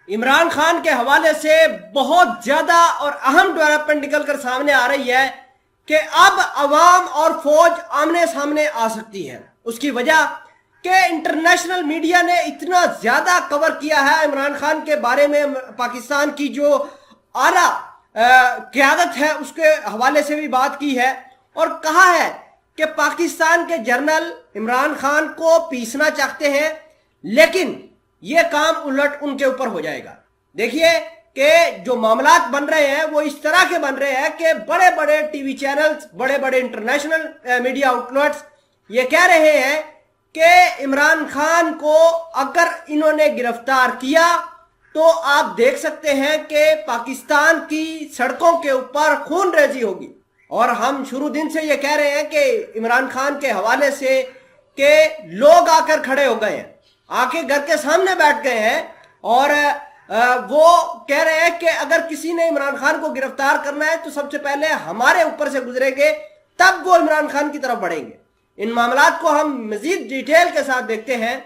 इमरान खान के हवाले से बहुत ज्यादा और अहम डेवलपमेंट निकल कर सामने आ रही है कि अब अवाम और फौज आमने सामने आ सकती है। उसकी वजह कि इंटरनेशनल मीडिया ने इतना ज्यादा कवर किया है इमरान खान के बारे में, पाकिस्तान की जो आला क़यादत है उसके हवाले से भी बात की है और कहा है कि पाकिस्तान के जर्नल इमरान खान को पीसना चाहते हैं, लेकिन ये काम उलट उनके ऊपर हो जाएगा। देखिए कि जो मामलात बन रहे हैं वो इस तरह के बन रहे हैं कि बड़े बड़े टीवी चैनल्स, बड़े बड़े इंटरनेशनल मीडिया आउटलेट्स ये कह रहे हैं कि इमरान खान को अगर इन्होंने गिरफ्तार किया तो आप देख सकते हैं कि पाकिस्तान की सड़कों के ऊपर खून रेजी होगी। और हम शुरू दिन से ये कह रहे हैं कि इमरान खान के हवाले से कि लोग आकर खड़े हो गए हैं, आके घर के सामने बैठ गए हैं और वो कह रहे हैं कि अगर किसी ने इमरान खान को गिरफ्तार करना है तो सबसे पहले हमारे ऊपर से गुजरेंगे, तब वो इमरान खान की तरफ बढ़ेंगे। इन मामलात को हम मजीद डिटेल के साथ देखते हैं।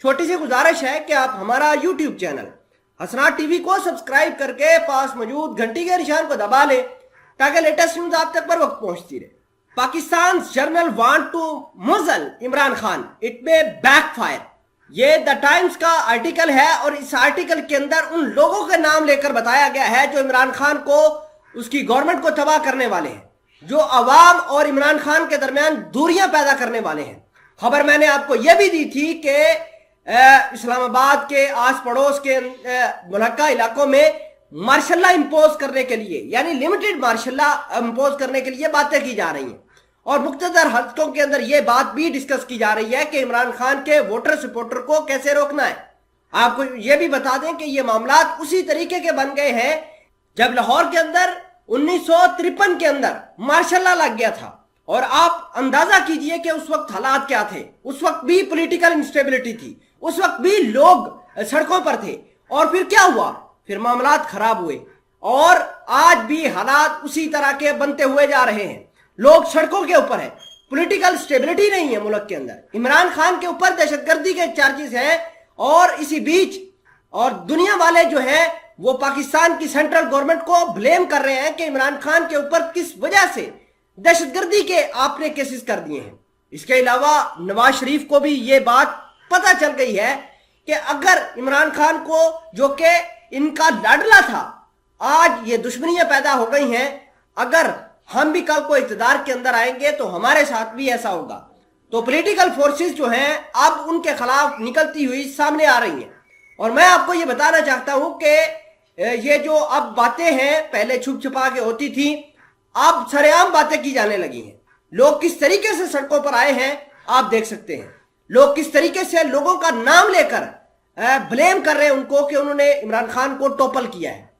छोटी सी गुजारिश है कि आप हमारा यूट्यूब चैनल हसनात टीवी को सब्सक्राइब करके पास मौजूद घंटी के निशान को दबा ले ताकि लेटेस्ट न्यूज आप तक पर वक्त पहुंचती रहे। Pakistan general want to muzzle Imran Khan, it may backfire. ये द टाइम्स का आर्टिकल है और इस आर्टिकल के अंदर उन लोगों के नाम लेकर बताया गया है जो इमरान खान को, उसकी गवर्नमेंट को तबाह करने वाले हैं, जो अवाम और इमरान खान के दरमियान दूरियां पैदा करने वाले हैं। खबर मैंने आपको यह भी दी थी कि इस्लामाबाद के आस पड़ोस के मुल्का इलाकों में मार्शल इंपोज करने के लिए, यानी लिमिटेड मार्शल इंपोज करने के लिए बातें की जा रही हैं और मुख्तदर हलकों के अंदर यह बात भी डिस्कस की जा रही है कि इमरान खान के वोटर सपोर्टर को कैसे रोकना है। आपको यह भी बता दें कि ये मामलात उसी तरीके के बन गए हैं जब लाहौर के अंदर 1953 के अंदर मार्शल लग गया था। और आप अंदाजा कीजिए कि उस वक्त हालात क्या थे। उस वक्त भी पॉलिटिकल इंस्टेबिलिटी थी, उस वक्त भी लोग सड़कों पर थे। और फिर क्या हुआ? फिर मामलात खराब हुए और आज भी हालात उसी तरह के बनते हुए जा रहे हैं। लोग सड़कों के ऊपर है, पॉलिटिकल स्टेबिलिटी नहीं है मुल्क के अंदर। इमरान खान के ऊपर दहशतगर्दी के चार्जेस हैं और इसी बीच और दुनिया वाले जो है वो पाकिस्तान की सेंट्रल गवर्नमेंट को ब्लेम कर रहे हैं कि इमरान खान के ऊपर किस वजह से दहशतगर्दी के आपने केसेस कर दिए हैं। इसके अलावा नवाज शरीफ को भी ये बात पता चल गई है कि अगर इमरान खान को, जो कि इनका लाडला था, आज ये दुश्मनियां पैदा हो गई हैं, अगर हम भी कल को इक़्तिदार के अंदर आएंगे तो हमारे साथ भी ऐसा होगा। तो पॉलिटिकल फोर्सेस जो हैं अब उनके खिलाफ निकलती हुई सामने आ रही हैं। और मैं आपको ये बताना चाहता हूं कि ये जो अब बातें हैं पहले छुप छुपा के होती थी, अब सरेआम बातें की जाने लगी हैं। लोग किस तरीके से सड़कों पर आए हैं आप देख सकते हैं। लोग किस तरीके से लोगों का नाम लेकर ब्लेम कर रहे हैं उनको कि उन्होंने इमरान खान को टॉपल किया है।